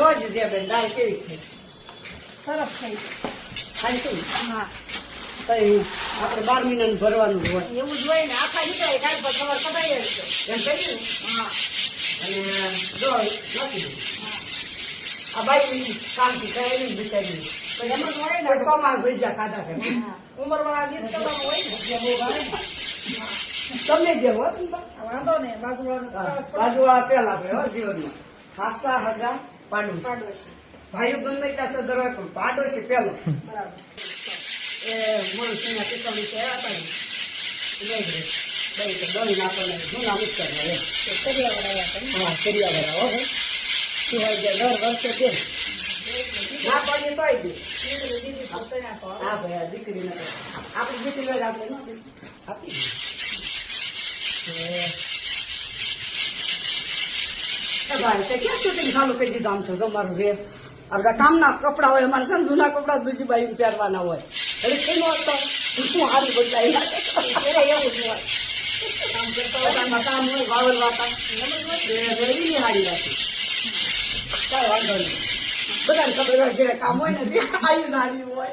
જોઈ દીધી બેન દાળ કેવી થઈ સરસ થઈ ખાઈ શું હા તો આપણે 12 મહિનાનું ભરવાનું હોય એવું જ હોય ને આખા નીકળે કાલ પર ખબર કપાઈ જાય છે એમ કહીએ ને હા અને જો નથી આ બાઈ કામથી કહેલી બિચારી એમાં હોય ને સોમાં ભજીયા ખાધા કરે ઉંમરવાળા ગીત કરવાનું હોય ને જે બહુ ભાવે ને. તમે જે હો વાંધો ને બાજુવાળાનું બાજુવાળા પેલા આપણે હો જીવનમાં હાસા હગા પાડોશી પાડોશી ભાઈઓ ગમે ત્યાં સદર હોય પણ પાડોશી પેલો બરાબર એ મોડું સિંહના પિત્તળી છે હતા ને દહીં આપણને જૂના મિક્સર હવે કરિયા વડાયા હતા હા કર્યા બધા હો ભાઈ સિવાય જે દર વર્ષે દે ના પાડીએ તોય દે દીદી પોતાના તો હા ભાઈ આ દીકરી ને આપણી દીકરી જ આપણે ન આપી ભાઈ તે ક્યાં શૂટિંગ ચાલુ કરી દીધું આમ તો તમારું રે આ બધા કામના કપડા હોય અમારે છે ને જૂના કપડા બીજી બાઈ પહેરવાના હોય એટલે કેમ હતો શું હારી બદલાઈ એવું જ હોય કામ કરતા હોય કામ હોય વાવલ વાતા રેડી હારી રાખી કાંઈ વાંધો નહીં બધાને ખબર હોય જે કામ હોય ને તે આયુ સારી હોય